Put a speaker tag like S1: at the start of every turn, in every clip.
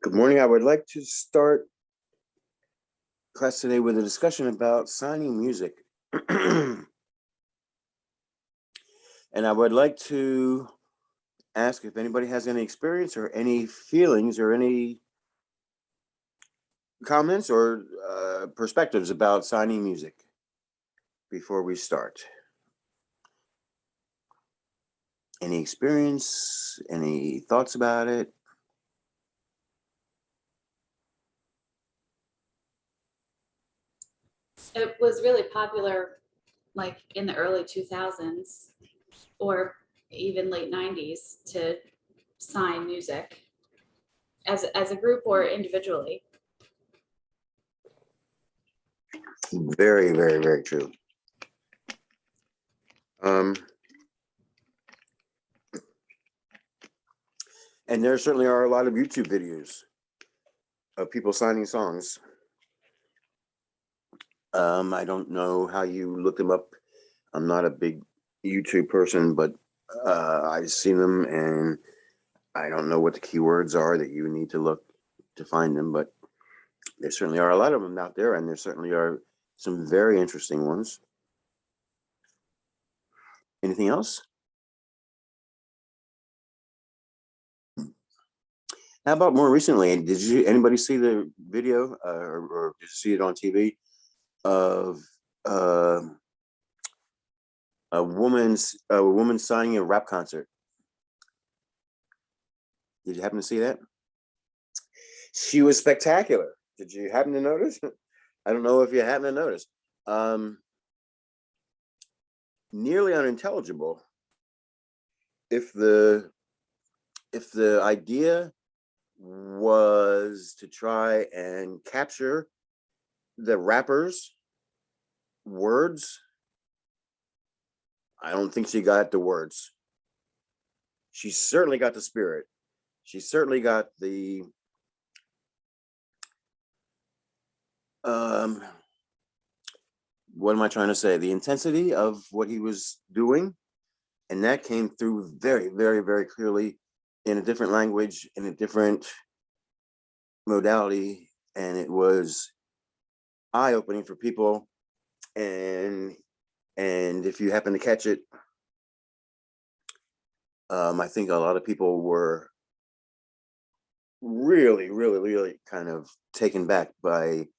S1: Good morning. I would like to start class today with a discussion about signing music. And I would like to ask if anybody has any experience or any feelings or any comments or perspectives about signing music before we start. Any experience, any thoughts about it?
S2: It was really popular like in the early 2000s or even late 90s to sign music as a group or individually.
S1: Very, very, very true. And there certainly are a lot of YouTube videos of people signing songs. I don't know how you look them up. I'm not a big YouTube person, but I've seen them, and I don't know what the keywords are that you need to look to find them, but there certainly are a lot of them out there, and there certainly are some very interesting ones. Anything else? How about more recently? Did anybody see the video or did you see it on TV of a woman signing a rap concert? Did you happen to see that? She was spectacular. Did you happen to notice? I don't know if you happen to notice. Nearly unintelligible. If the idea was to try and capture the rapper's words, I don't think she got the words. She certainly got the spirit. She certainly got the what am I trying to say? The intensity of what he was doing. And that came through very, very, very clearly in a different language, in a different modality. And it was eye-opening for people. And if you happen to catch it, I think a lot of people were really, really, really kind of taken back by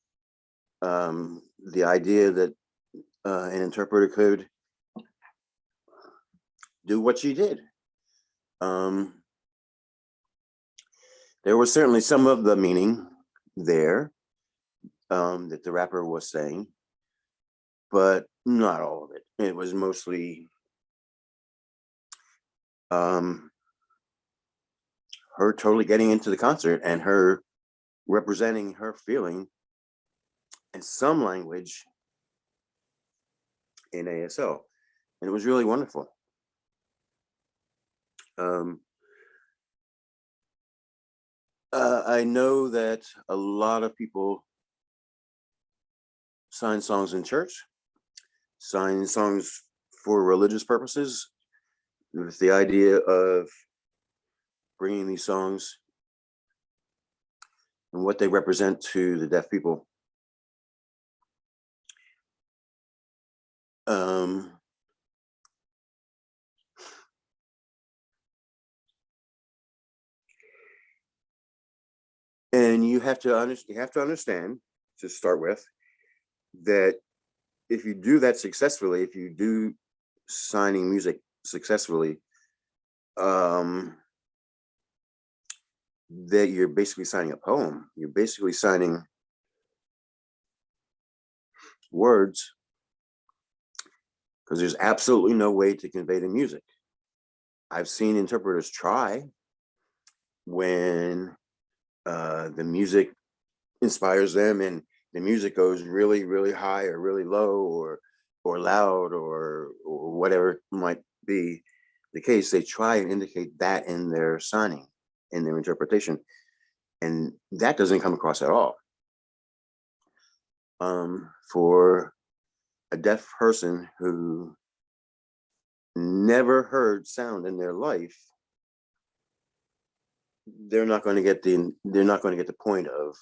S1: the idea that an interpreter could do what she did. There was certainly some of the meaning there that the rapper was saying, but not all of it. It was mostly her totally getting into the concert and her representing her feeling in some language in ASL. And it was really wonderful. I know that a lot of people sign songs in church, sign songs for religious purposes, with the idea of bringing these songs and what they represent to the deaf people. And you have to understand, to start with, that if you do that successfully, if you do signing music successfully, that you're basically signing a poem. You're basically signing words, because there's absolutely no way to convey the music. I've seen interpreters try when the music inspires them and the music goes really, really high or really low or loud or whatever might be the case. They try and indicate that in their signing, in their interpretation, and that doesn't come across at all. For a deaf person who never heard sound in their life, they're not going to get the point of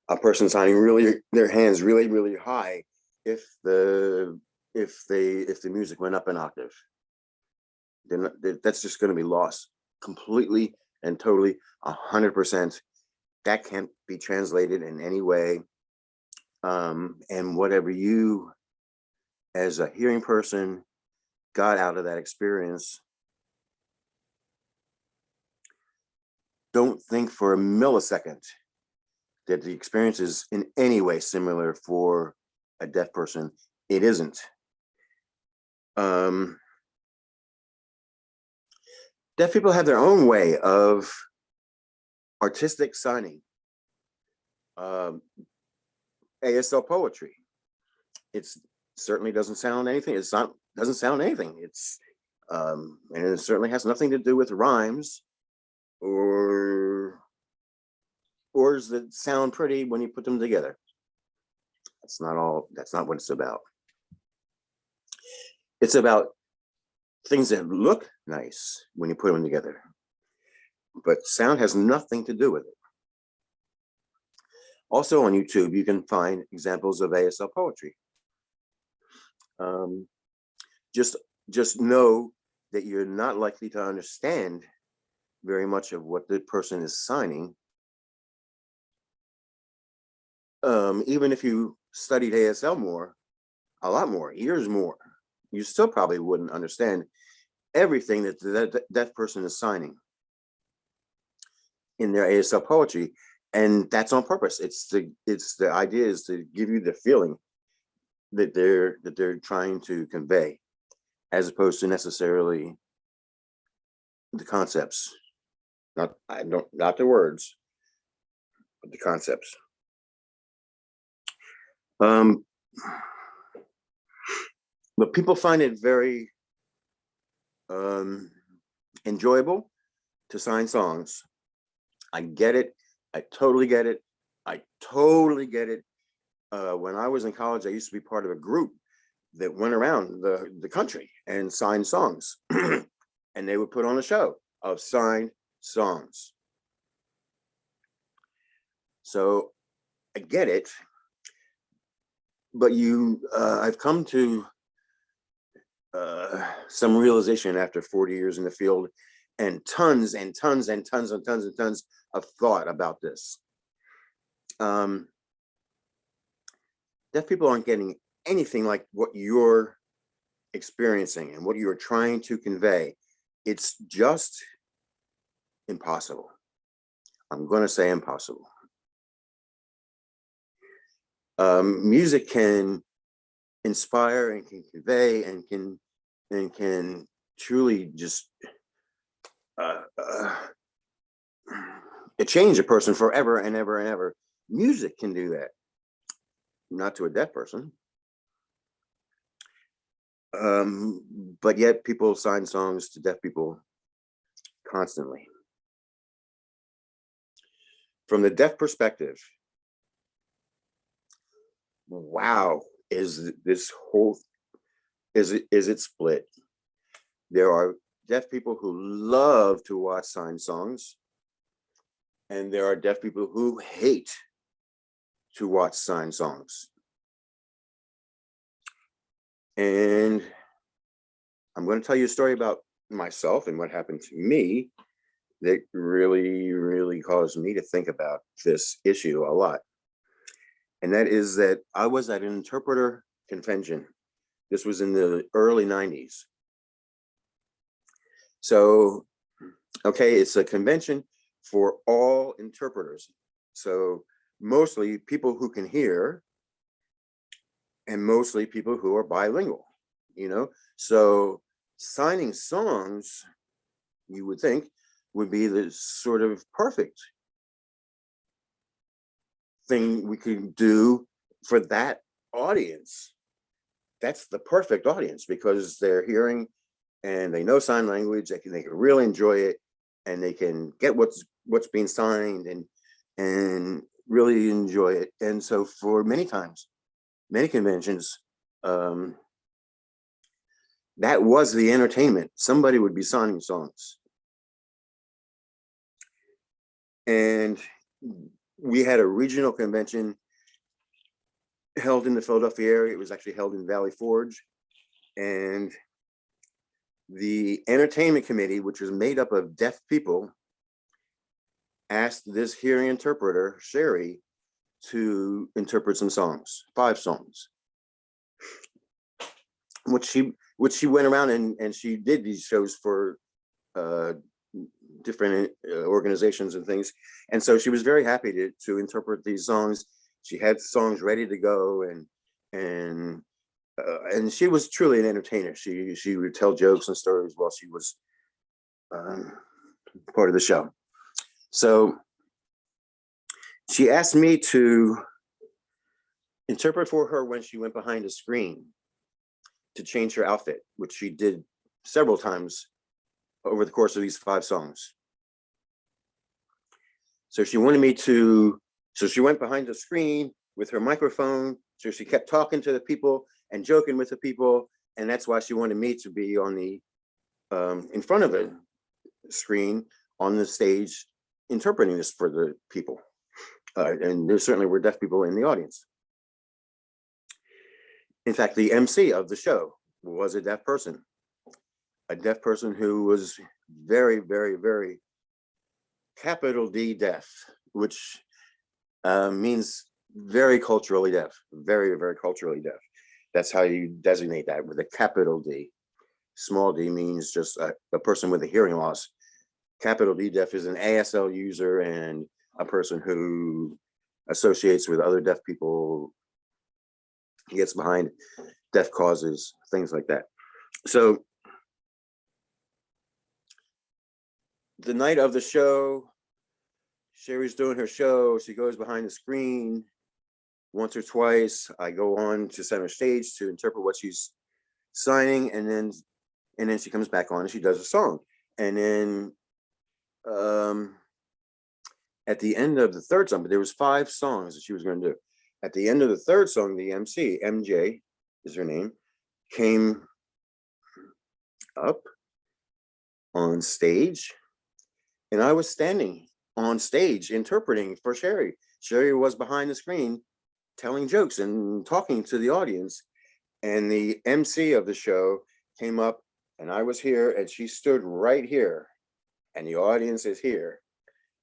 S1: a person signing really their hands really high if the music went up an octave. That's just going to be lost completely and totally, 100%. That can't be translated in any way. And whatever you, as a hearing person, got out of that experience, don't think for a millisecond that the experience is in any way similar for a deaf person. It isn't. Deaf people have their own way of artistic signing. ASL poetry. It's certainly doesn't sound anything. Doesn't sound anything. And it certainly has nothing to do with rhymes or words that sound pretty when you put them together. That's not what it's about. It's about things that look nice when you put them together, but sound has nothing to do with it. Also on YouTube, you can find examples of ASL poetry. Just know that you're not likely to understand very much of what the person is signing. Even if you studied ASL a lot more, years more, you still probably wouldn't understand everything that that person is signing in their ASL poetry. And that's on purpose. It's the idea is to give you the feeling that they're trying to convey, as opposed to necessarily the concepts. Not the words, but the concepts. But people find it very enjoyable to sign songs. I get it. I totally get it. When I was in college, I used to be part of a group that went around the country and signed songs. And they would put on a show of signed songs. So I get it. But I've come to some realization after 40 years in the field, and tons of thought about this. Deaf people aren't getting anything like what you're experiencing and what you're trying to convey. It's just impossible. I'm going to say impossible. Music can inspire and can convey and can truly just change a person forever and ever and ever. Music can do that, not to a deaf person. But yet people sign songs to deaf people constantly. From the deaf perspective, wow, is it split? There are deaf people who love to watch signed songs, and there are deaf people who hate to watch signed songs. And I'm going to tell you a story about myself and what happened to me that really caused me to think about this issue a lot. And that is that I was at an interpreter convention. This was in the early 90s. So, okay, it's a convention for all interpreters. So mostly people who can hear and mostly people who are bilingual, So signing songs, you would think, would be the sort of perfect thing we could do for that audience. That's the perfect audience because they're hearing and they know sign language. They can really enjoy it, and they can get what's being signed and really enjoy it. And so for many conventions, that was the entertainment. Somebody would be signing songs. And we had a regional convention held in the Philadelphia area. It was actually held in Valley Forge. And the entertainment committee, which was made up of deaf people, asked this hearing interpreter, Sherry, to interpret some songs, 5 songs. Which she went around and she did these shows for different organizations and things. And so she was very happy to interpret these songs. She had songs ready to go, and she was truly an entertainer. She would tell jokes and stories while she was part of the show. So she asked me to interpret for her when she went behind a screen to change her outfit, which she did several times over the course of these 5 songs. So she wanted me to, so she went behind the screen with her microphone. So she kept talking to the people and joking with the people. And that's why she wanted me to be on the, in front of the screen on the stage, interpreting this for the people. And there certainly were deaf people in the audience. In fact, the MC of the show was a deaf person who was very, very, very capital D deaf, which means very culturally deaf, very, very culturally deaf. That's how you designate that, with a capital D. Small d means just a person with a hearing loss. Capital D deaf is an ASL user and a person who associates with other deaf people, gets behind deaf causes, things like that. So the night of the show, Sherry's doing her show. She goes behind the screen once or twice. I go on to center stage to interpret what she's signing, and then she comes back on and she does a song. And then at the end of the 3rd song, but there was 5 songs that she was going to do. At the end of the 3rd song, the MC, MJ is her name, came up on stage, and I was standing on stage interpreting for Sherry. Sherry was behind the screen telling jokes and talking to the audience, and the MC of the show came up, and I was here, and she stood right here, and the audience is here.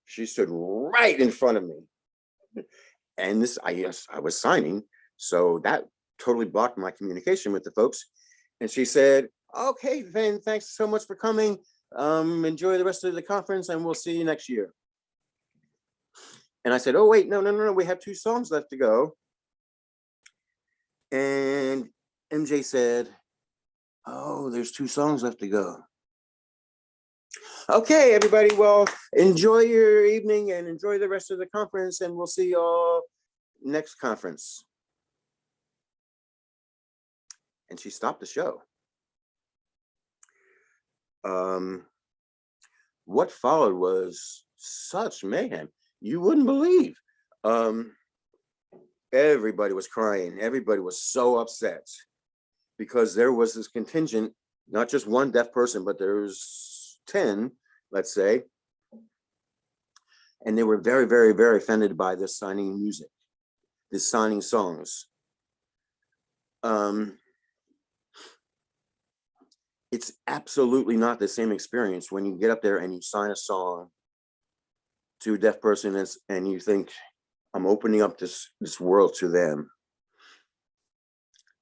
S1: She stood right in front of me. And this, I was signing, so that totally blocked my communication with the folks. And she said, "Okay, then, thanks so much for coming. Enjoy the rest of the conference, and we'll see you next year." And I said, "Oh, wait, no, we have 2 songs left to go." And MJ said, "Oh, there's 2 songs left to go. Okay, everybody, well, enjoy your evening and enjoy the rest of the conference, and we'll see y'all next conference." And she stopped the show. What followed was such mayhem. You wouldn't believe. Everybody was crying. Everybody was so upset because there was this contingent, not just one deaf person, but there's 10, let's say. And they were very, very, very offended by this signing music, this signing songs. It's absolutely not the same experience when you get up there and you sign a song to a deaf person and you think, I'm opening up this world to them.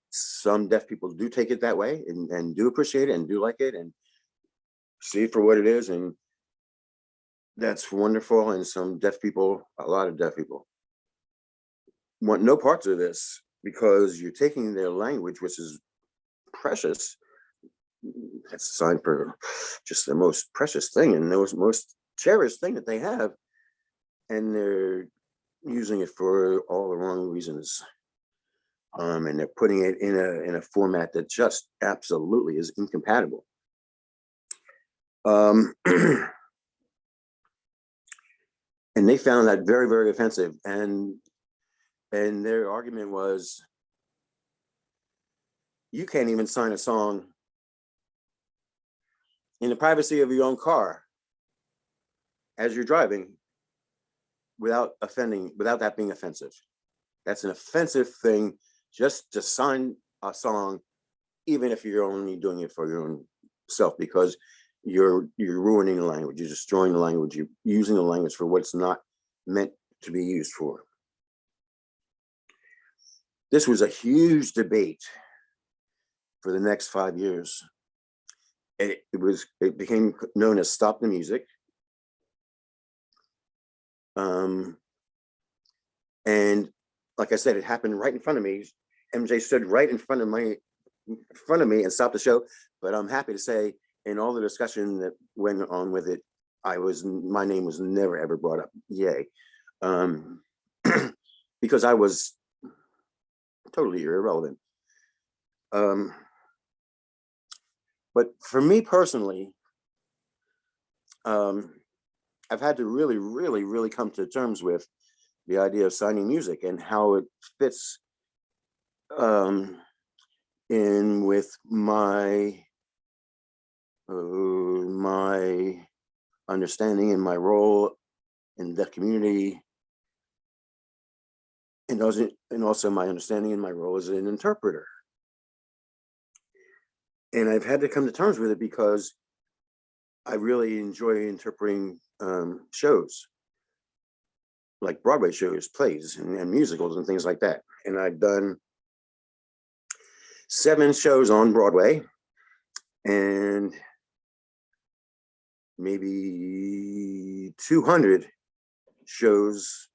S1: Some deaf people do take it that way and do appreciate it and do like it and see it for what it is. And that's wonderful. And some deaf people, a lot of deaf people, want no parts of this because you're taking their language, which is precious. That's a sign for just the most precious thing and the most cherished thing that they have. And they're using it for all the wrong reasons. And they're putting it in a format that just absolutely is incompatible. And they found that very, very offensive. And their argument was, you can't even sign a song in the privacy of your own car as you're driving without that being offensive. That's an offensive thing just to sign a song, even if you're only doing it for your own self, because you're ruining the language, you're destroying the language, you're using the language for what it's not meant to be used for. This was a huge debate for the next 5 years. It became known as Stop the Music. And like I said, it happened right in front of me. MJ stood right in front of me and stopped the show. But I'm happy to say, in all the discussion that went on with it, my name was never ever brought up. Yay. Because I was totally irrelevant. But for me personally, I've had to really, really, really come to terms with the idea of signing music and how it fits in with my understanding and my role in the community, and also my understanding and my role as an interpreter. And I've had to come to terms with it because I really enjoy interpreting shows, like Broadway shows, plays, and musicals and things like that. And I've done 7 shows on Broadway and maybe 200 shows,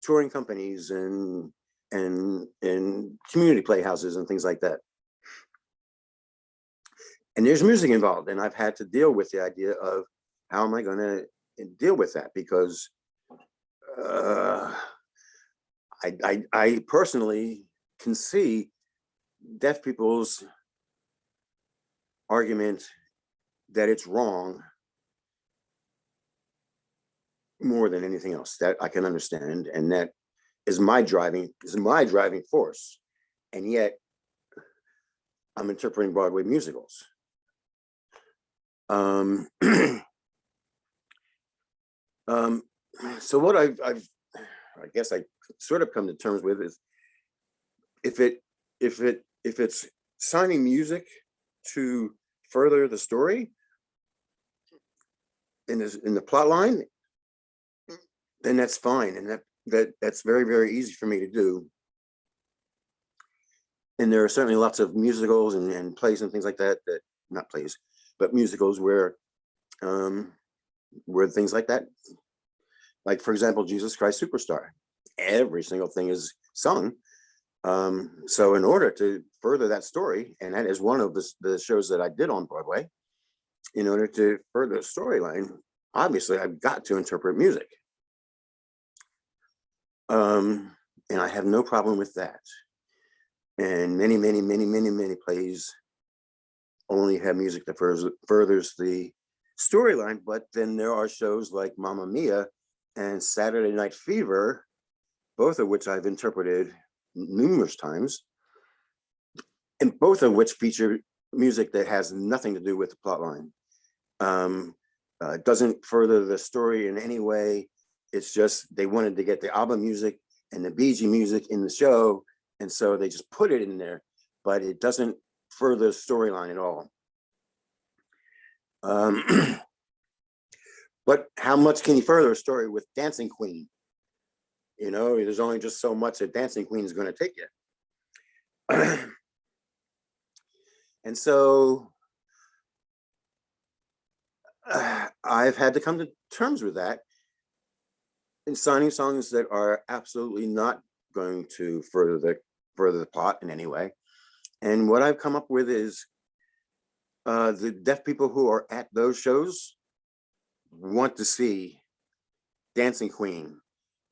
S1: touring companies and community playhouses and things like that. And there's music involved, and I've had to deal with the idea of how am I going to deal with that, because I personally can see deaf people's argument that it's wrong more than anything else. That I can understand, and that is my driving force. And yet I'm interpreting Broadway musicals. So what I guess I sort of come to terms with is if it's signing music to further the story in the plot line, then that's fine, and that's very, very easy for me to do. And there are certainly lots of musicals and plays and things like that, not plays, but musicals where things like that, like for example, Jesus Christ Superstar, every single thing is sung. So in order to further that story, and that is one of the shows that I did on Broadway, in order to further the storyline, obviously I've got to interpret music. And I have no problem with that. And many, many, many, many, many plays only have music that furthers the storyline. But then there are shows like Mamma Mia and Saturday Night Fever, both of which I've interpreted numerous times, and both of which feature music that has nothing to do with the plot line. Doesn't further the story in any way. It's just they wanted to get the ABBA music and the Bee Gees music in the show, and so they just put it in there, but it doesn't further the storyline at all. But how much can you further a story with Dancing Queen? You know, there's only just so much that Dancing Queen is going to take you. And so I've had to come to terms with that in signing songs that are absolutely not going to further the plot in any way. And what I've come up with is the deaf people who are at those shows want to see Dancing Queen,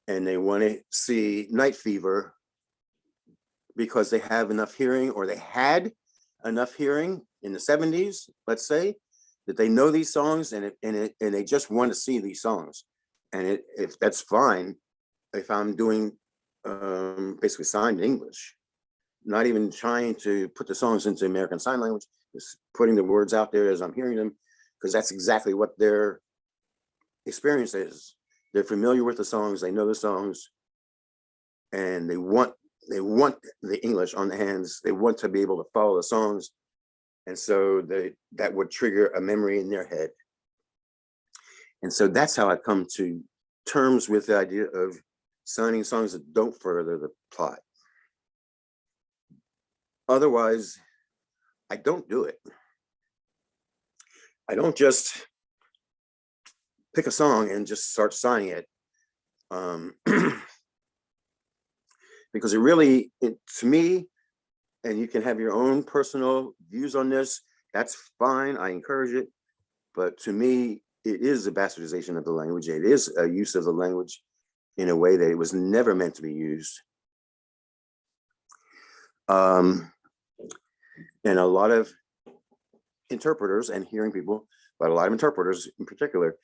S1: and they want to see Night Fever because they have enough hearing, or they had enough hearing in the 70s, let's say, that they know these songs, and they just want to see these songs. And if that's fine, if I'm doing basically signed English, not even trying to put the songs into American Sign Language, just putting the words out there as I'm hearing them, because that's exactly what their experience is. They're familiar with the songs, they know the songs, and they want the English on the hands. They want to be able to follow the songs, and so that would trigger a memory in their head. And so that's how I come to terms with the idea of signing songs that don't further the plot. Otherwise, I don't do it. I don't just pick a song and just start signing it. Because it really, to me, and you can have your own personal views on this, that's fine, I encourage it. But to me, it is a bastardization of the language. It is a use of the language in a way that it was never meant to be used. And a lot of interpreters and hearing people, but a lot of interpreters in particular,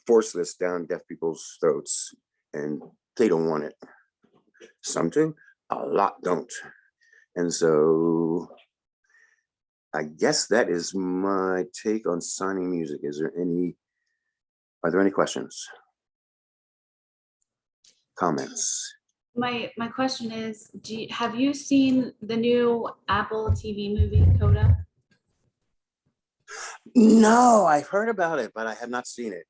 S1: force this down deaf people's throats, and they don't want it. Some do, a lot don't. And so I guess that is my take on signing music. Are there any questions? Comments?
S2: My question is, have you seen the new Apple TV movie Coda?
S1: No, I've heard about it, but I have not seen it.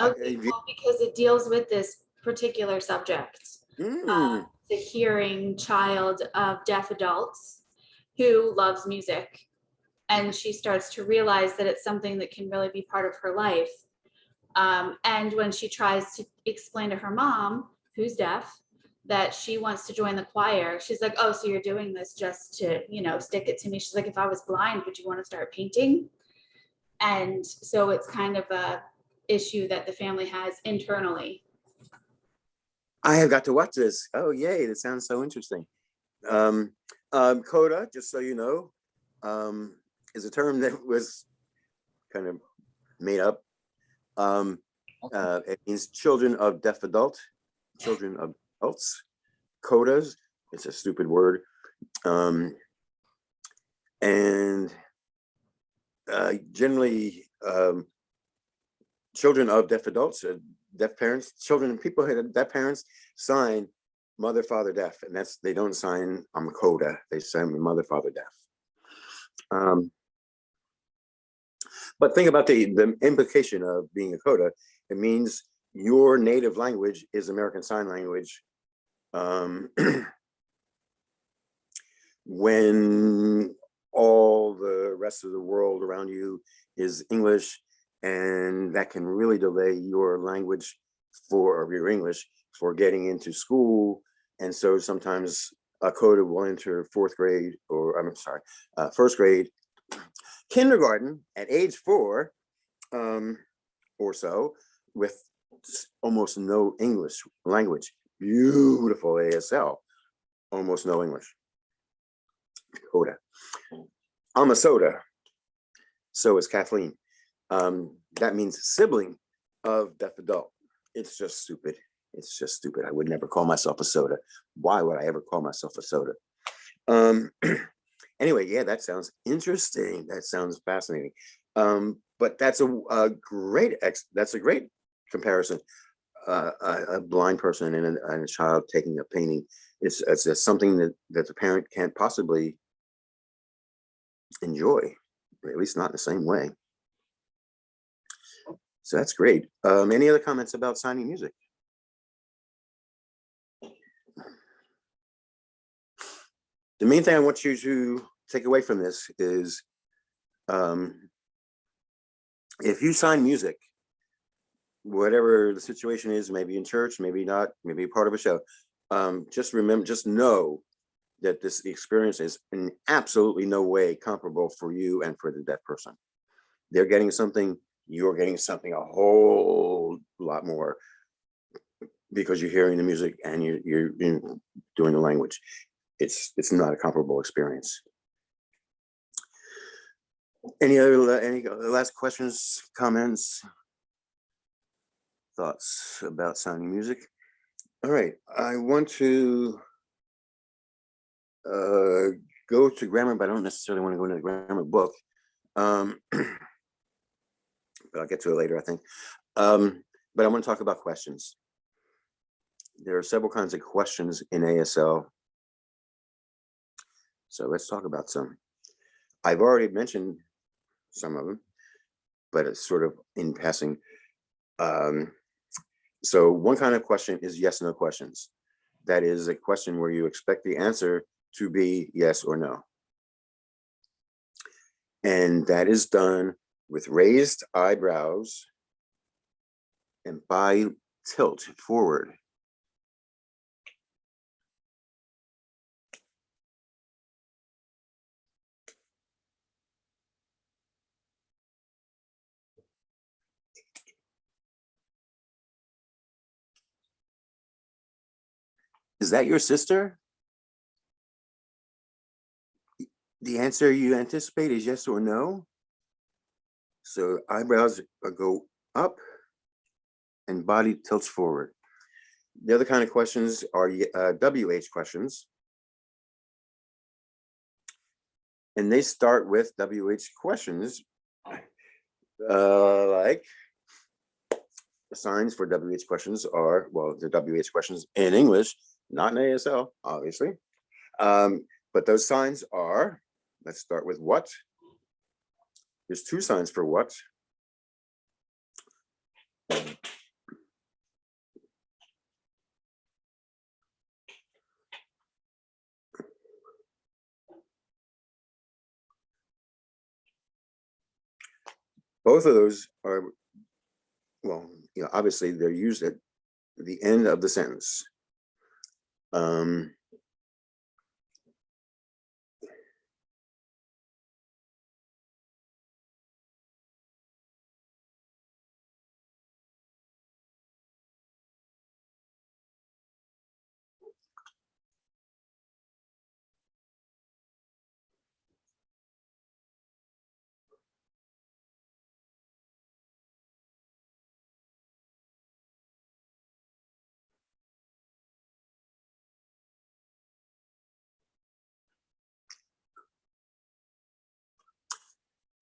S2: Okay, well, because it deals with this particular subject. The hearing child of deaf adults who loves music, and she starts to realize that it's something that can really be part of her life. And when she tries to explain to her mom, who's deaf, that she wants to join the choir, she's like, oh, so you're doing this just to, stick it to me. She's like, if I was blind, would you want to start painting? And so it's kind of a issue that the family has internally.
S1: I have got to watch this. Oh, yay, that sounds so interesting. Coda, just so you know, is a term that was kind of made up. It means children of deaf adults. Codas, it's a stupid word. And generally, children of deaf adults, deaf parents, people who have deaf parents sign mother, father, deaf, and they don't sign I'm Coda, they sign mother, father, deaf. But think about the implication of being a Coda. It means your native language is American Sign Language. When all the rest of the world around you is English, and that can really delay your language or your English for getting into school. And so sometimes a Coda will enter first grade, kindergarten at age 4 or so, with almost no English language. Beautiful ASL, almost no English. Coda. I'm a soda. So is Kathleen. That means sibling of deaf adult. It's just stupid. It's just stupid. I would never call myself a soda. Why would I ever call myself a soda? Anyway, yeah, that sounds interesting. That sounds fascinating. But that's a great comparison. A blind person and a child taking a painting. It's something that the parent can't possibly enjoy, or at least not in the same way. So that's great. Any other comments about signing music? The main thing I want you to take away from this is, if you sign music, whatever the situation is, maybe in church, maybe not, maybe part of a show, just know that this experience is in absolutely no way comparable for you and for the deaf person. They're getting something, you're getting something a whole lot more, because you're hearing the music and you're doing the language. It's not a comparable experience. Any last questions, comments, thoughts about signing music? All right, I want to go to grammar, but I don't necessarily want to go into the grammar book. but I'll get to it later, I think. But I want to talk about questions. There are several kinds of questions in ASL. So let's talk about some. I've already mentioned some of them, but it's sort of in passing. So one kind of question is yes, no questions. That is a question where you expect the answer to be yes or no. And that is done with raised eyebrows and by tilt forward. Is that your sister? The answer you anticipate is yes or no. So eyebrows go up and body tilts forward. The other kind of questions are WH questions. And they start with WH questions, like the signs for WH questions are, well, the WH questions in English, not in ASL, obviously. But those signs are, let's start with what. There's two signs for what. Both of those are, well, obviously they're used at the end of the sentence.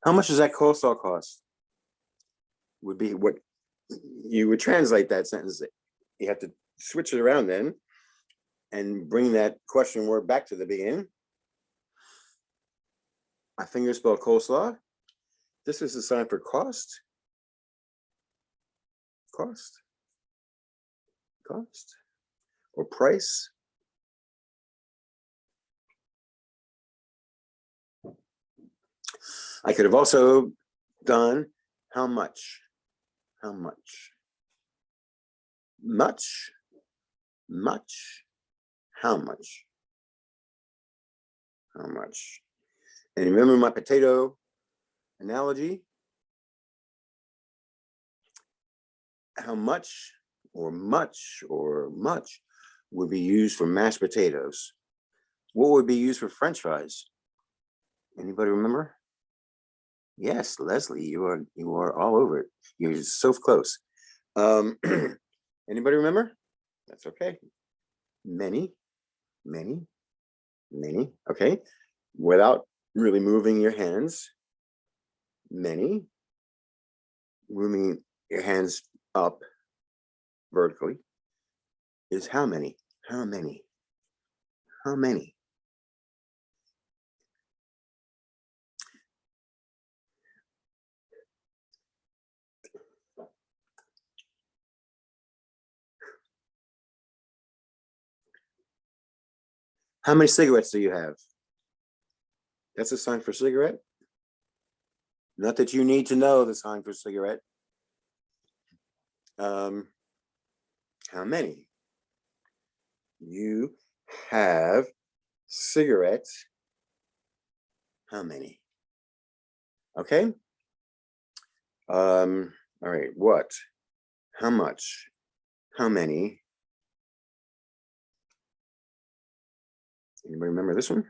S1: How much does that coleslaw cost? Would be what you would translate that sentence. You have to switch it around then and bring that question word back to the beginning. My finger spelled coleslaw. This is the sign for cost. Cost. Cost. Or price. I could have also done how much. How much. Much. Much. How much. How much. And remember my potato analogy? How much or much would be used for mashed potatoes? What would be used for French fries? Anybody remember? Yes, Leslie, you are all over it. You're so close. Anybody remember? That's okay. Many. Okay. Without really moving your hands. Many. Moving your hands up vertically is how many? How many? How many? How many cigarettes do you have? That's a sign for cigarette. Not that you need to know the sign for cigarette. How many? You have cigarettes. How many? Okay. All right. What? How much? How many? Anybody remember this one?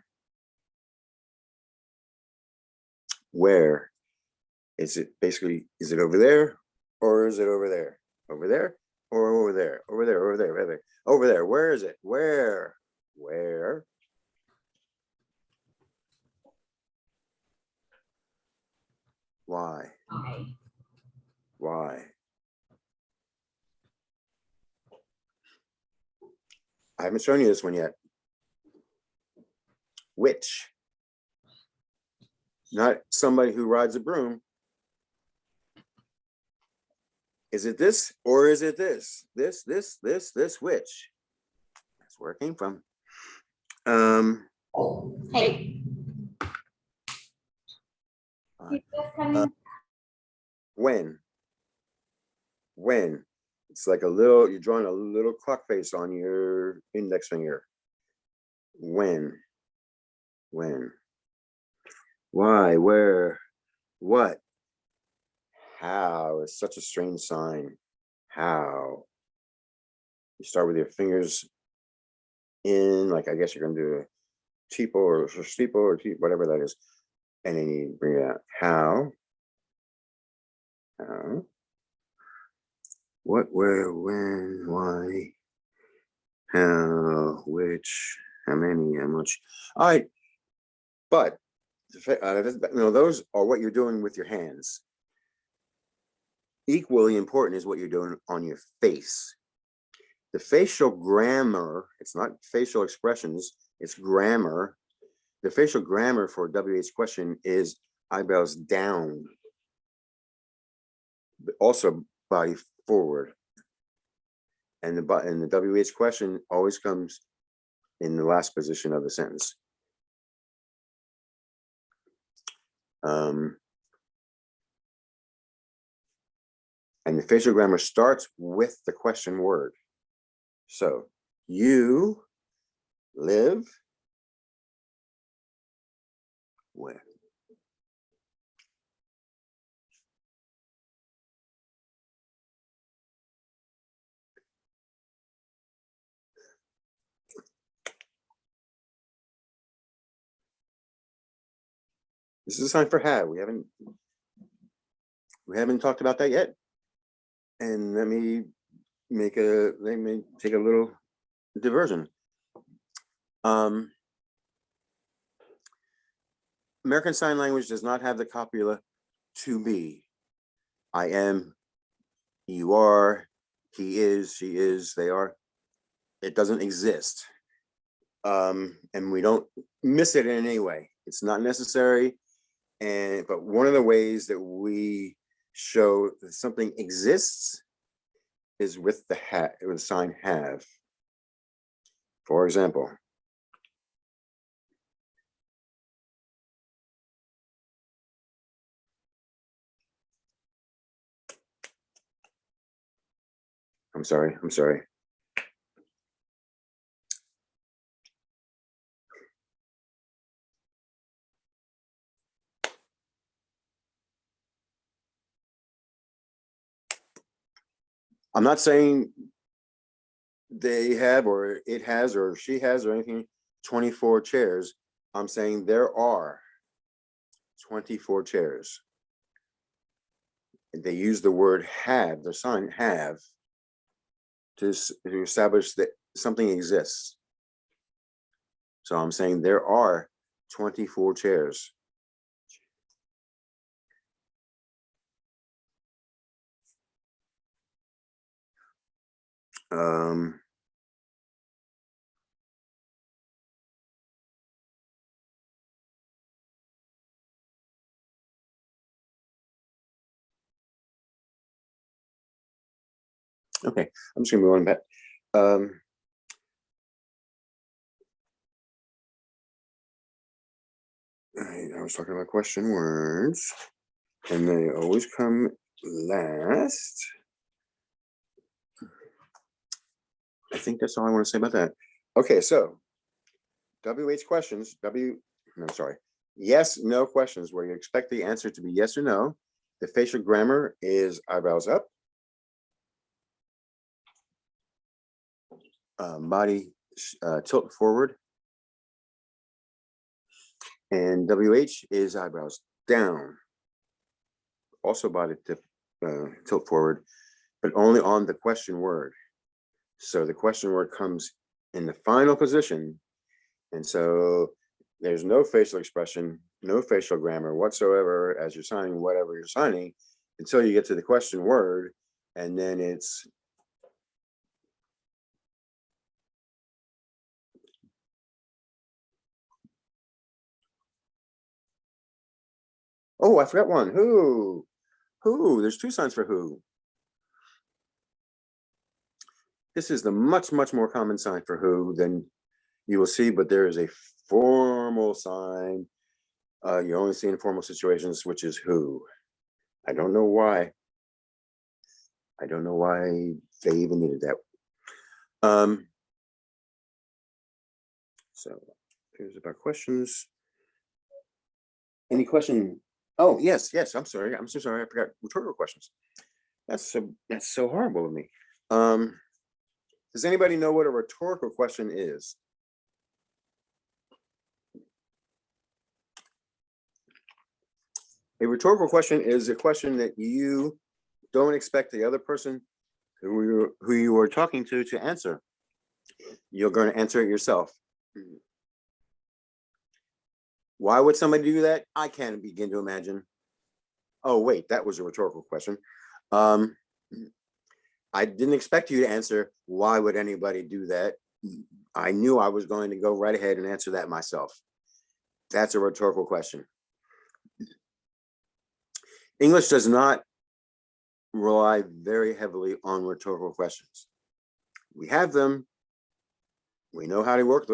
S1: Where? Is it basically, is it over there or is it over there? Over there or over there? Over there, over there, over there. Over there. Where is it? Where? Where? Why?
S2: Why?
S1: Why? I haven't shown you this one yet. Which? Not somebody who rides a broom. Is it this or is it this? This, which? That's where it came from.
S2: Hey. Keep this coming.
S1: When? It's like a little, you're drawing a little clock face on your index finger. When? Why? Where? What? How? It's such a strange sign. How? You start with your fingers in, like I guess you're gonna do a teeple or steeple or whatever that is, and then you bring it out. How? What? Where? When? Why? How? Which? How many? How much? All right, but those are what you're doing with your hands. Equally important is what you're doing on your face. The facial grammar, it's not facial expressions, it's grammar. The facial grammar for WH question is eyebrows down, but also body forward. And the WH question always comes in the last position of the sentence. And the facial grammar starts with the question word. So, you live where? This is a sign for have. We haven't talked about that yet. And let me take a little diversion. American Sign Language does not have the copula to be. I am, you are, he is, she is, they are. It doesn't exist. And we don't miss it in any way. It's not necessary. But one of the ways that we show that something exists is with the sign have. For example, I'm sorry. I'm not saying they have or it has or she has or anything 24 chairs. I'm saying there are 24 chairs. They use the word have, the sign have, to establish that something exists. So I'm saying there are 24 chairs. Okay, I'm just gonna move on back. I was talking about question words, and they always come last. I think that's all I want to say about that. Okay, so WH questions, yes, no questions, where you expect the answer to be yes or no. The facial grammar is eyebrows up, body tilt forward, and WH is eyebrows down, also body tilt forward, but only on the question word. So the question word comes in the final position, and so there's no facial expression, no facial grammar whatsoever as you're signing whatever you're signing. until you get to the question word, and then it's oh, I forgot one. Who? There's two signs for who. This is the much more common sign for who than you will see, but there is a formal sign. You only see in formal situations, which is who. I don't know why. I don't know why they even needed that. So here's about questions. Any question? Oh, yes. I'm sorry. I'm so sorry. I forgot rhetorical questions. That's so horrible of me. Does anybody know what a rhetorical question is? A rhetorical question is a question that you don't expect the other person who you are talking to answer. You're going to answer it yourself. Why would somebody do that? I can't begin to imagine. Oh, wait, that was a rhetorical question. I didn't expect you to answer, why would anybody do that? I knew I was going to go right ahead and answer that myself. That's a rhetorical question. English does not rely very heavily on rhetorical questions. We have them. We know how to work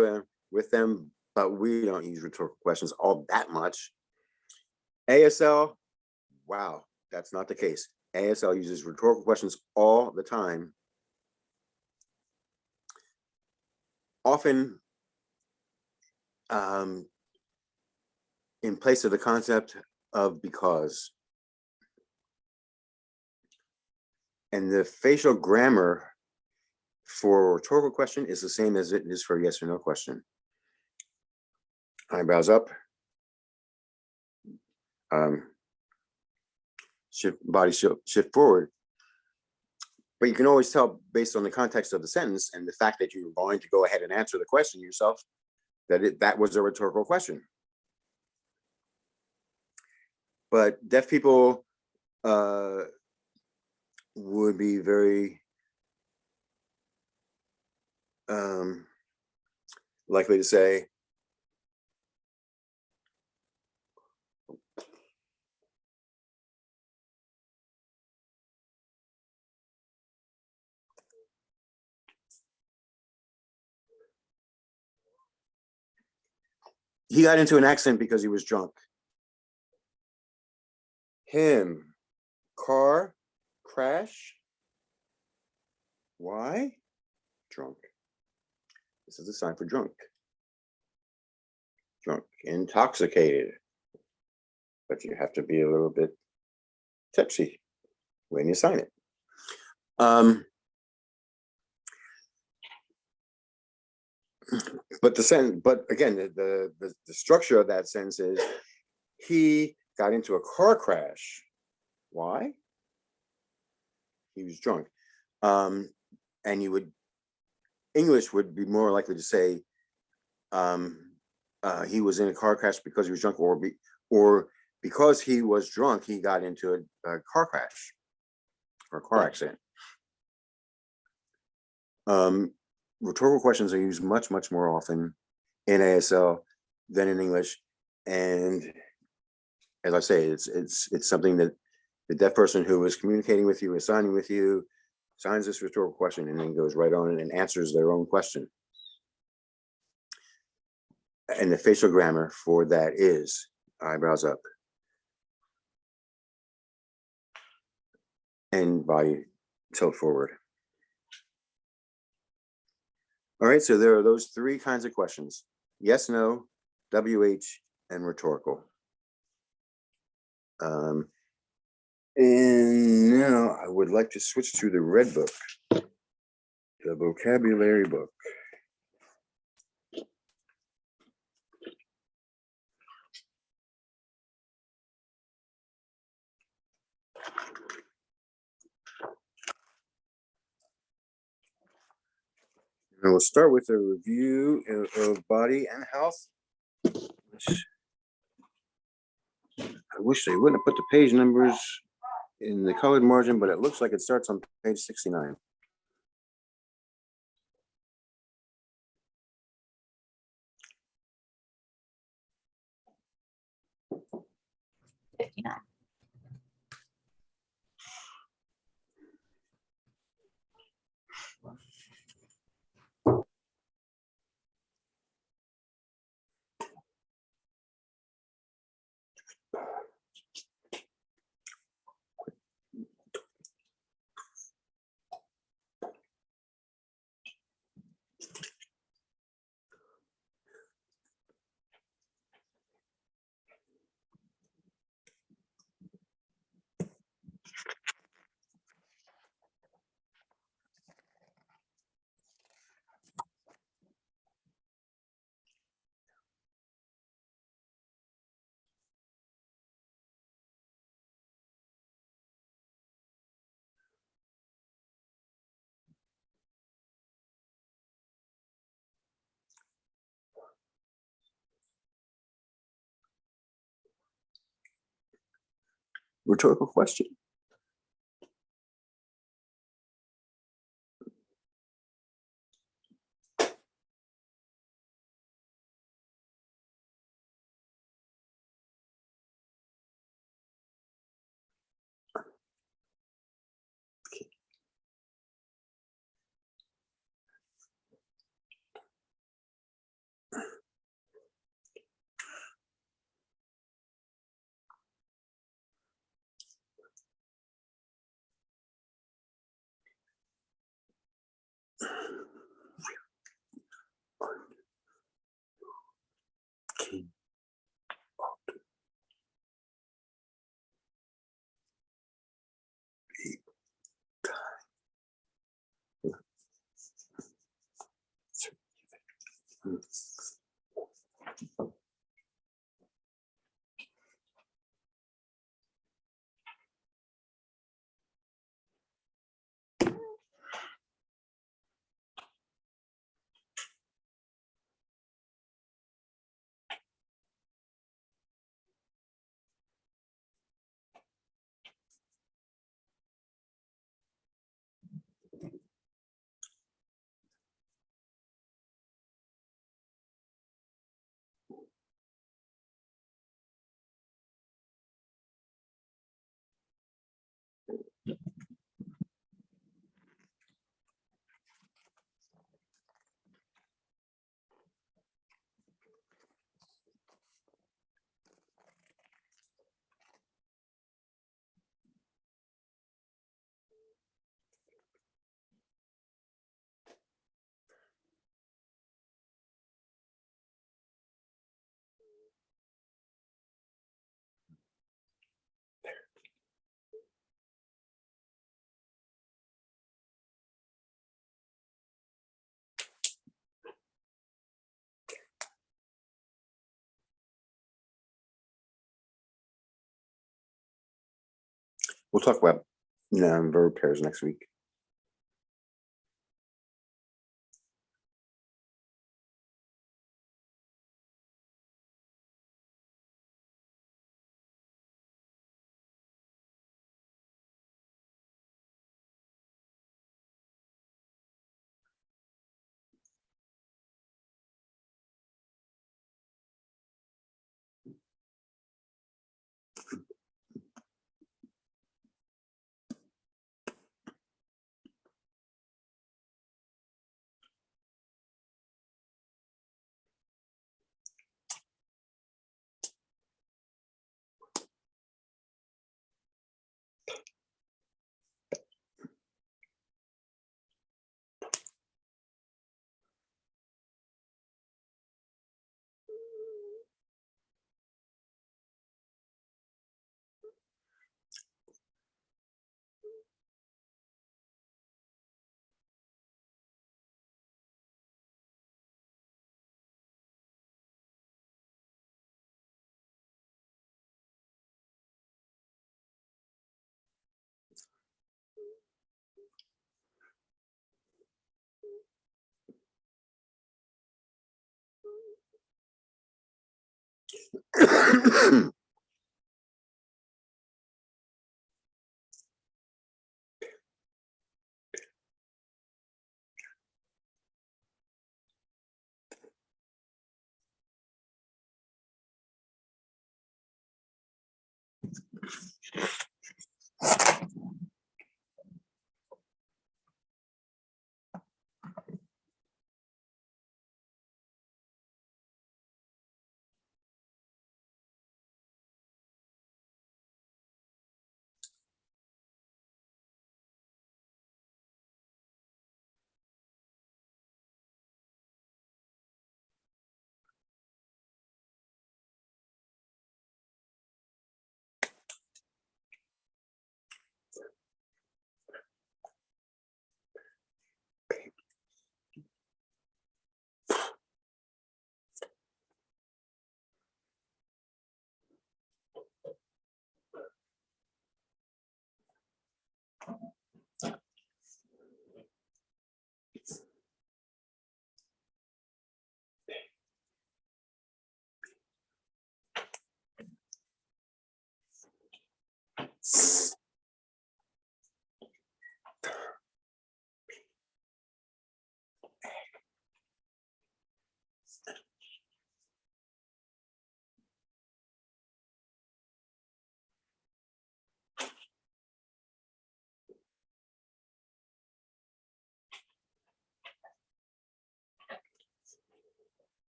S1: with them, but we don't use rhetorical questions all that much. ASL, wow, that's not the case. ASL uses rhetorical questions all the time. Often in place of the concept of because. And the facial grammar for a rhetorical question is the same as it is for a yes or no question. Eyebrows up. Body shift forward. But you can always tell based on the context of the sentence and the fact that you're going to go ahead and answer the question yourself that was a rhetorical question. But deaf people would be very likely to say, he got into an accident because he was drunk. Him, car, crash. Why? Drunk. This is a sign for drunk. Drunk, intoxicated. But you have to be a little bit tipsy when you sign it. But again, the structure of that sentence is he got into a car crash. Why? He was drunk. And English would be more likely to say he was in a car crash because he was drunk, or because he was drunk, he got into a car crash or a car accident. Rhetorical questions are used much more often in ASL than in English, and as I say, it's something that the deaf person who is communicating with you, is signing with you, signs this rhetorical question, and then goes right on and answers their own question. And the facial grammar for that is eyebrows up and body tilt forward. All right, so there are those three kinds of questions: yes, no, WH, and rhetorical. And now I would like to switch to the red book, the vocabulary book. And we'll start with a review of body and health, which I wish they wouldn't have put the page numbers in the colored margin, but it looks like it starts on page 69. Rhetorical question. We'll talk about verb pairs next week.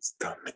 S1: Stomach.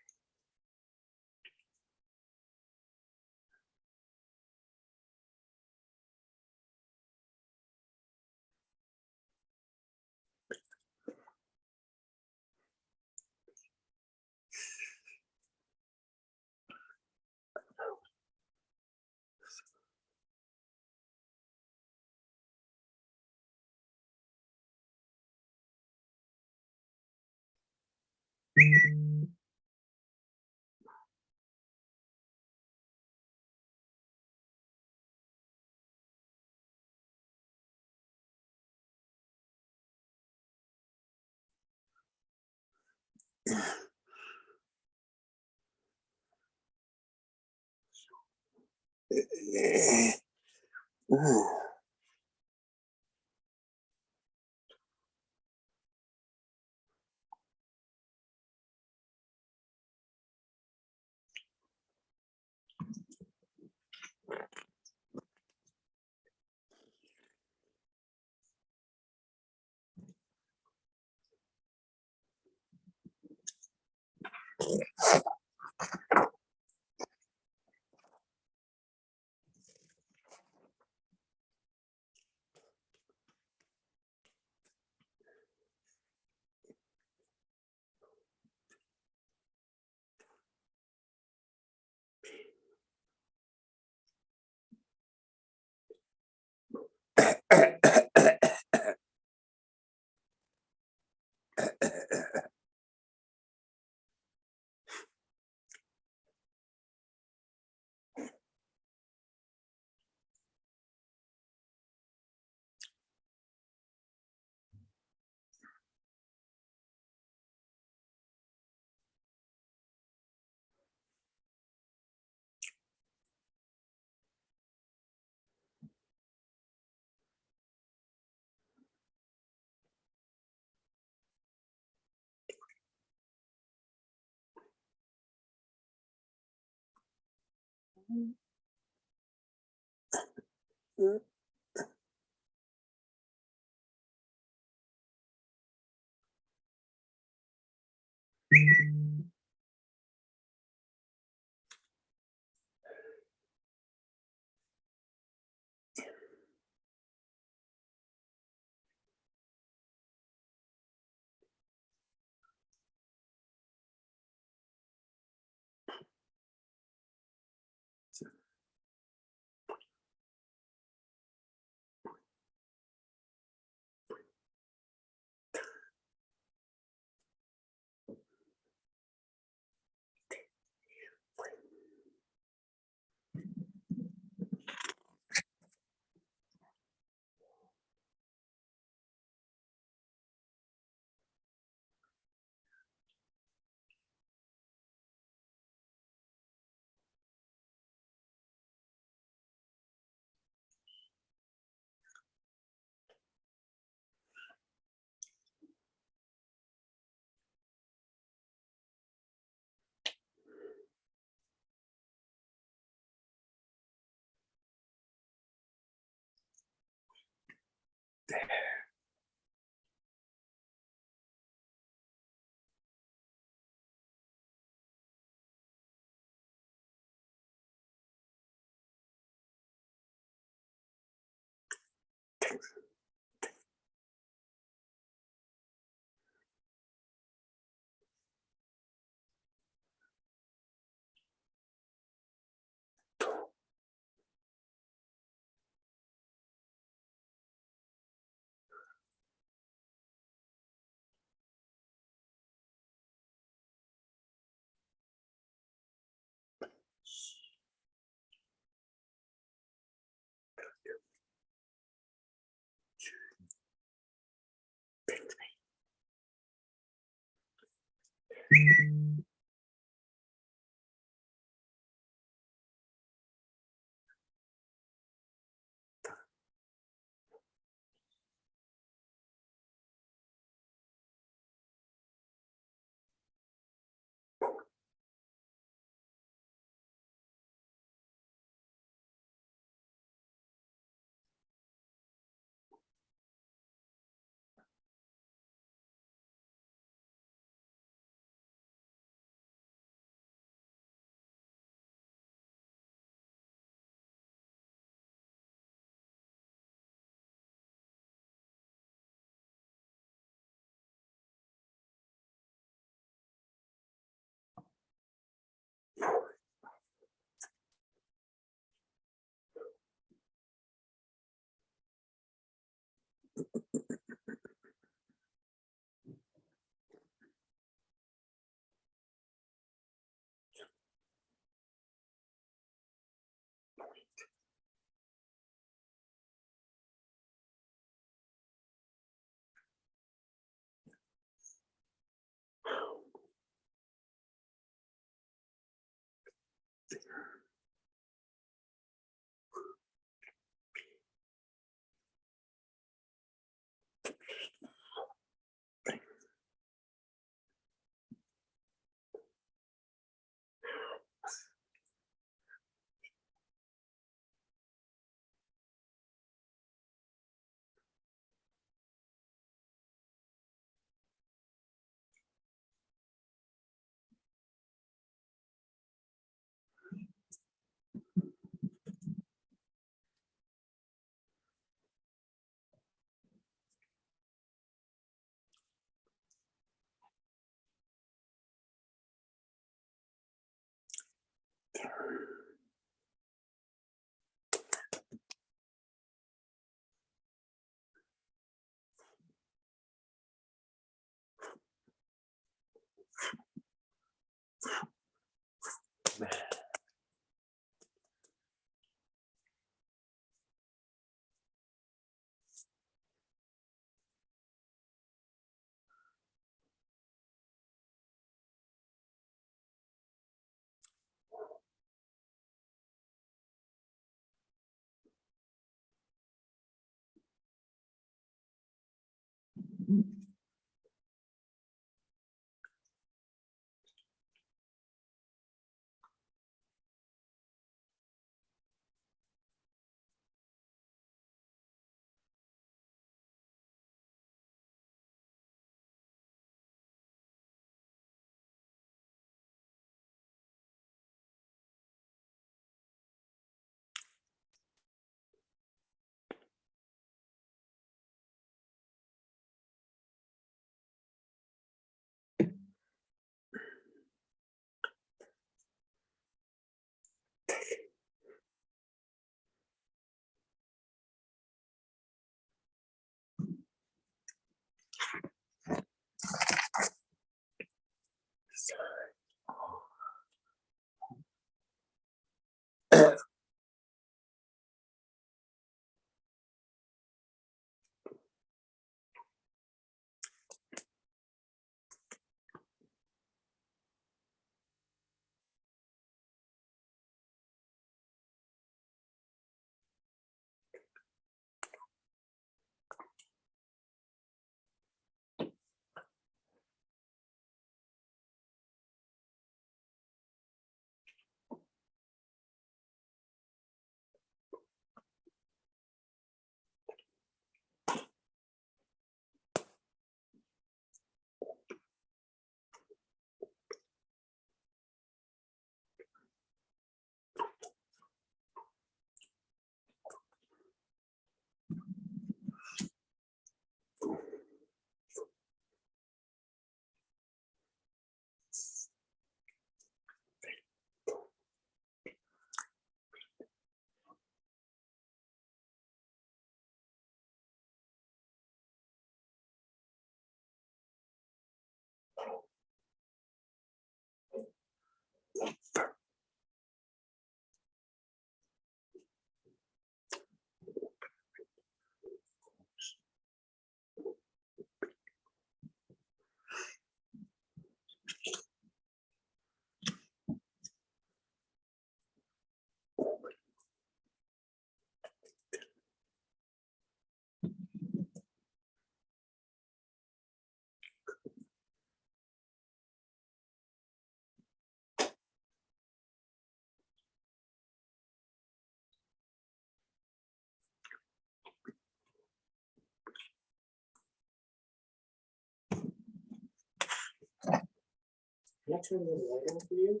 S3: Can I turn the light on for you?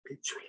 S1: between.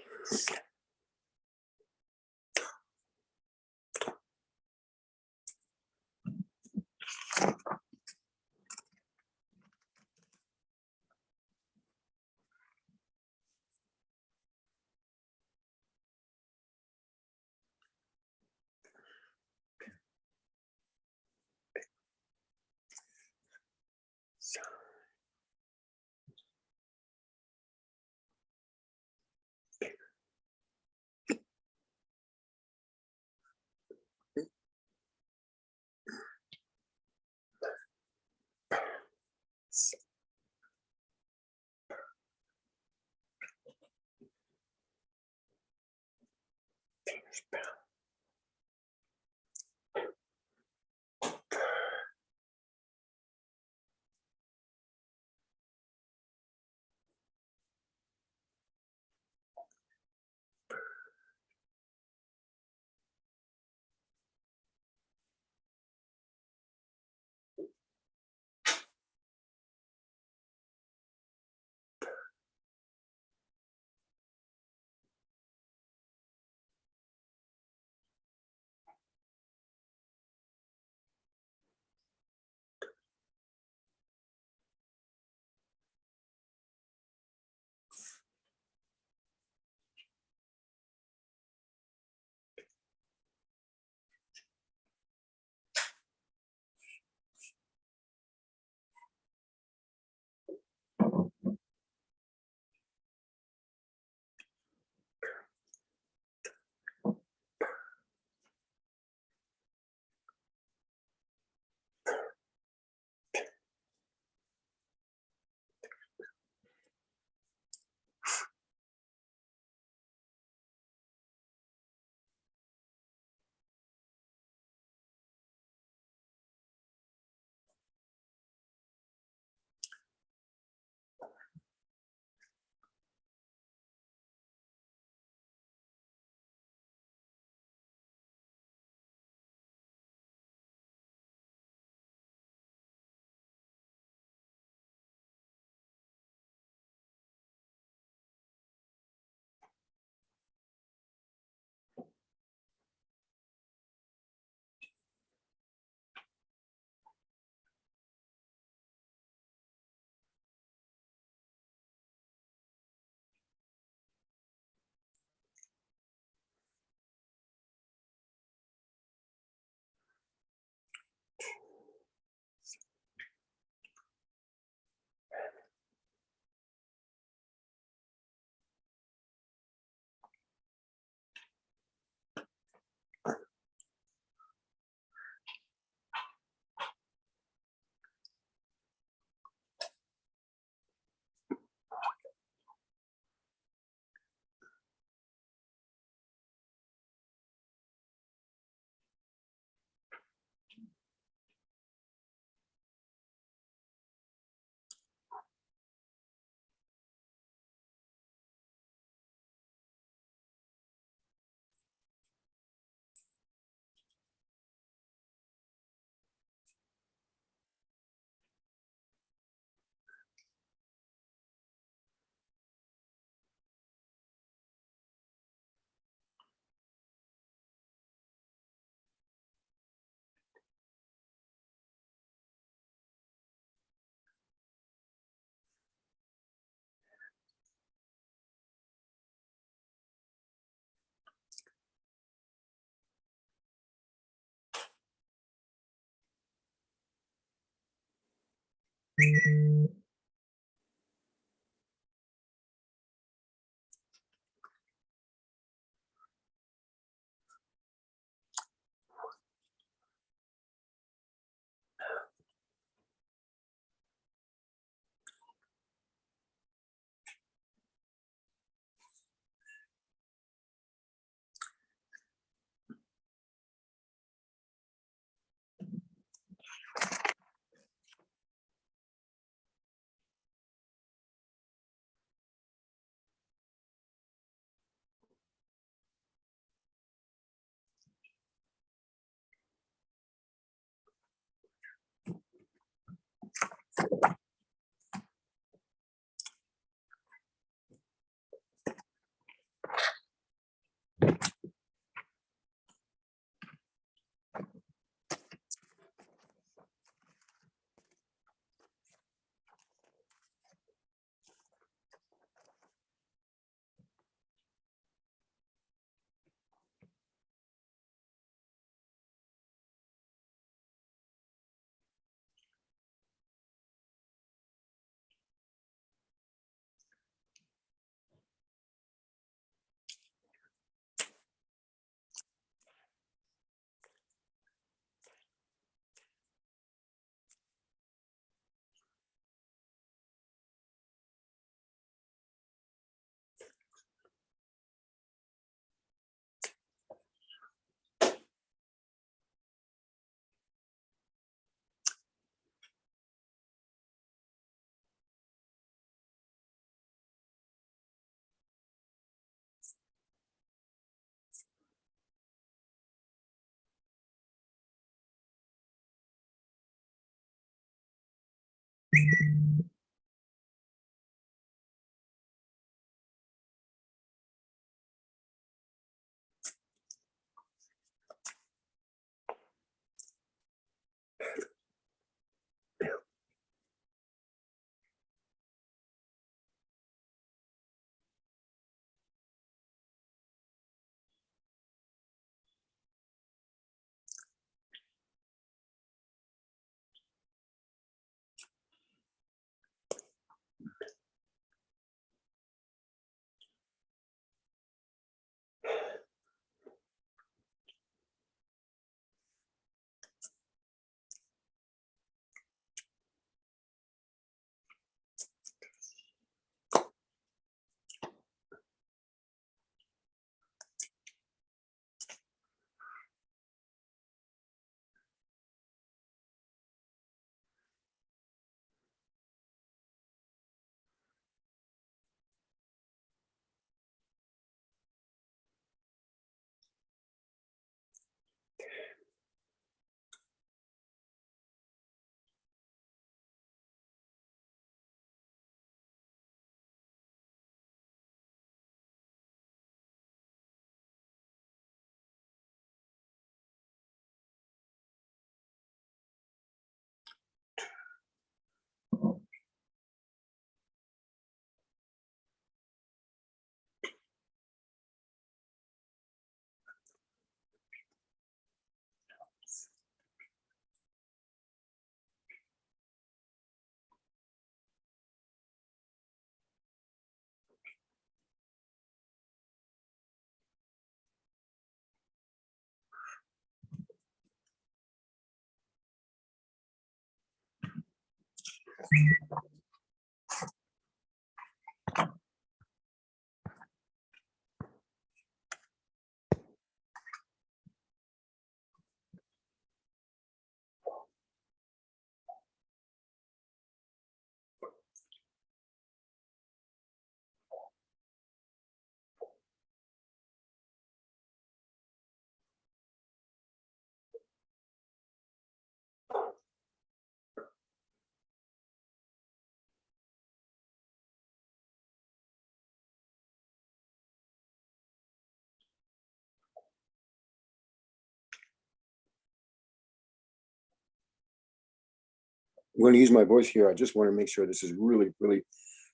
S1: I'm going to use my voice here. I just want to make sure this is really, really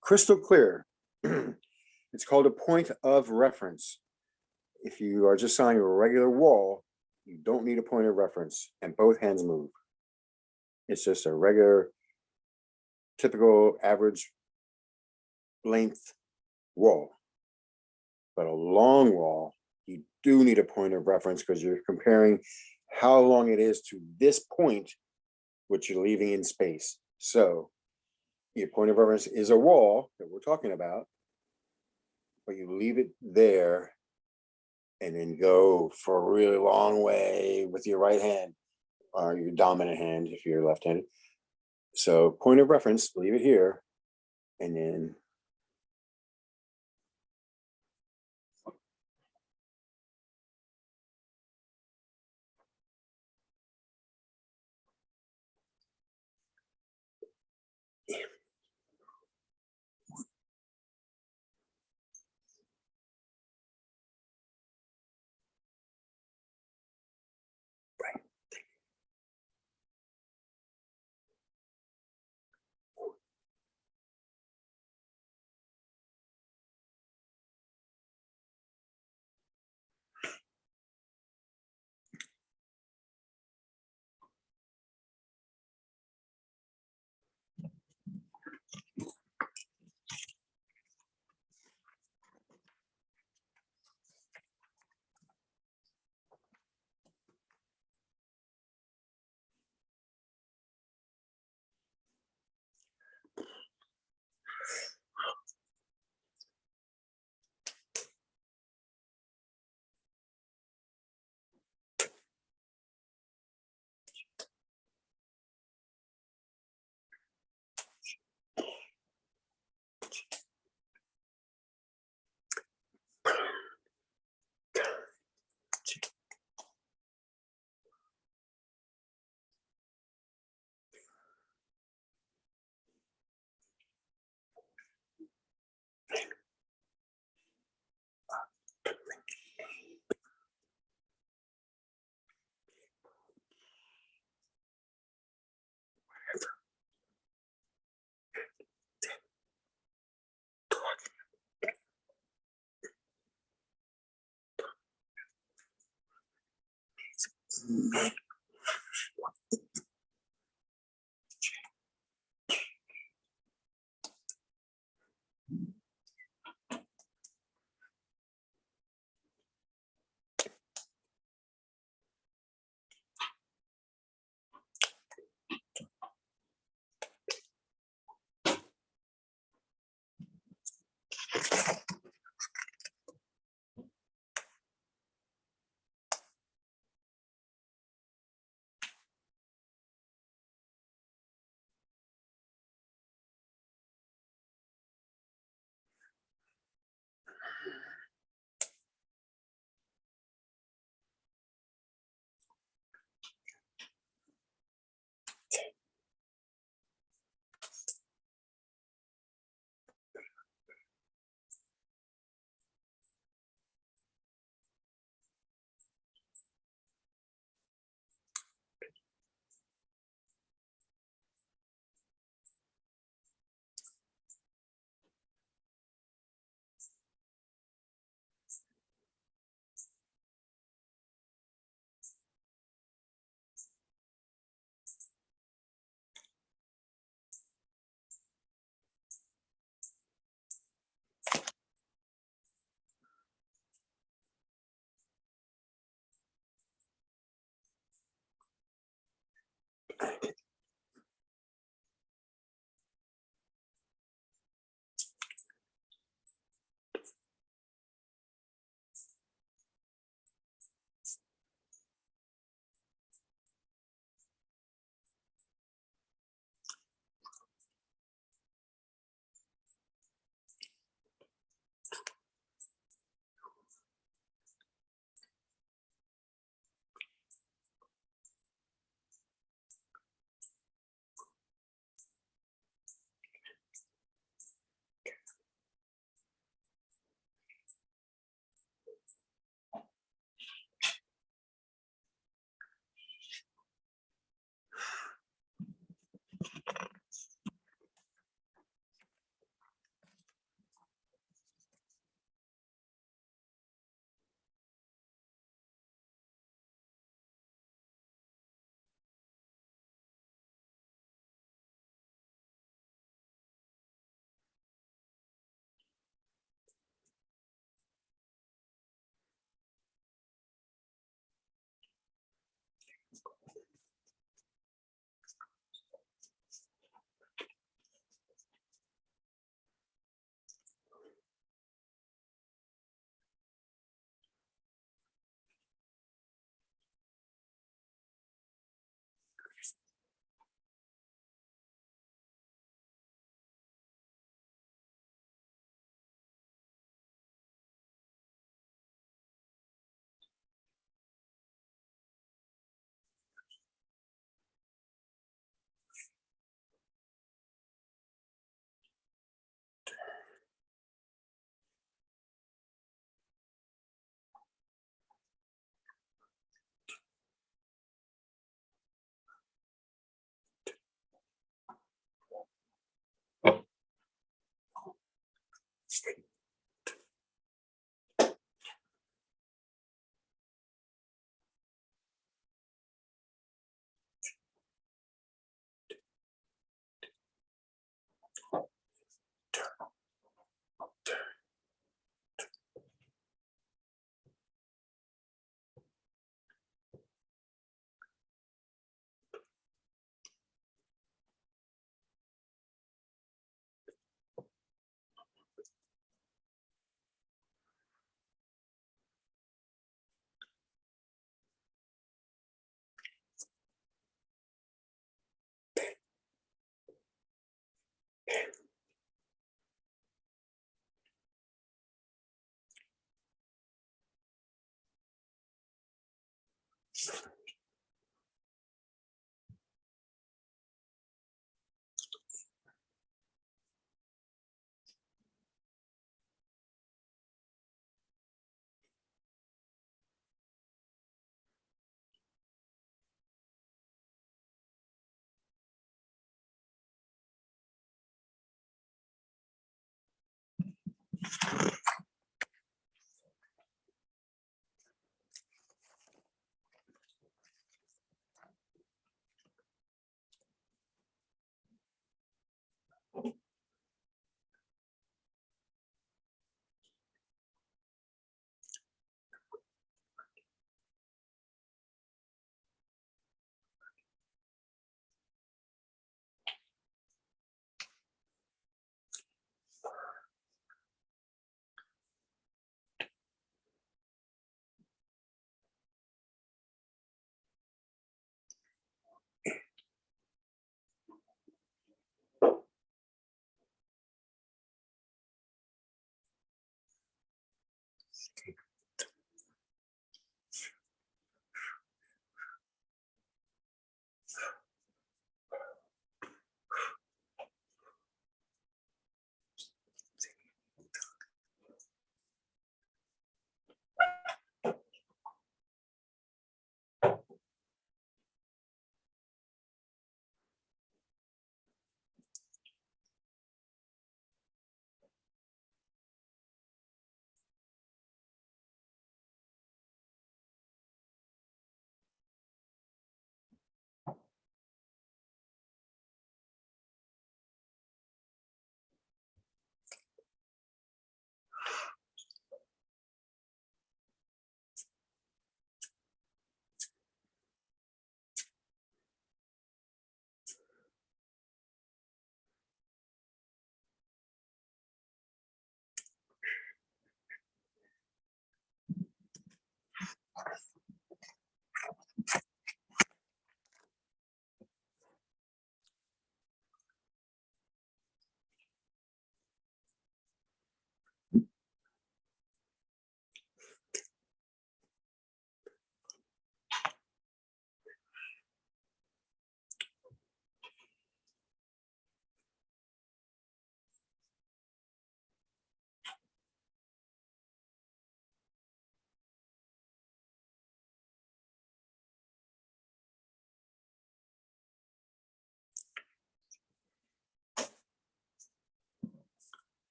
S1: crystal clear. It's called a point of reference. If you are just signing a regular wall, you don't need a point of reference, and both hands move. It's just a regular, typical average length wall. But a long wall, you do need a point of reference because you're comparing how long it is to this point, which you're leaving in space. So your point of reference is a wall that we're talking about, but you leave it there and then go for a really long way with your right hand or your dominant hand if you're left-handed. So point of reference, leave it here, and then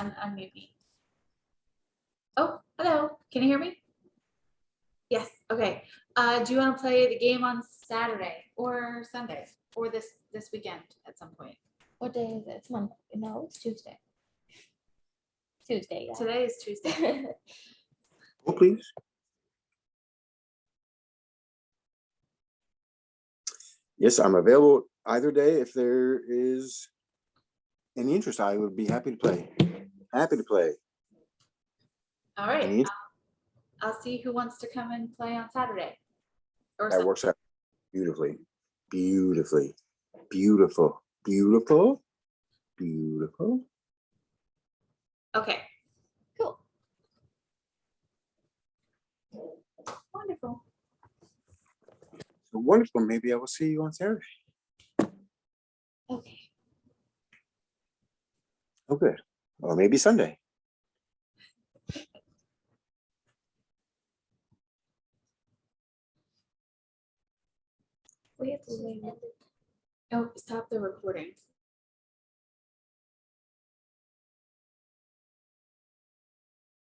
S2: Unmute me. Oh, hello. Can you hear me? Yes. Okay. Do you want to play the game on Saturday or Sunday or this weekend at some point?
S4: What day is it? It's Monday. No, it's Tuesday. Tuesday, yeah.
S2: Today is Tuesday.
S1: Oh, please. Yes, I'm available either day. If there is any interest, I would be happy to play. Happy to play.
S2: All right.
S1: Any-
S2: I'll see who wants to come and play on Saturday. Or
S1: That
S2: Sunday.
S1: works out beautifully. Beautifully. Beautiful. Beautiful. Beautiful.
S2: Okay.
S4: Cool.
S2: Wonderful.
S1: So wonderful. Maybe I will see you on Saturday.
S4: Okay.
S1: Oh, good. Or maybe Sunday.
S4: We have to wait.
S2: Oh, stop the recording.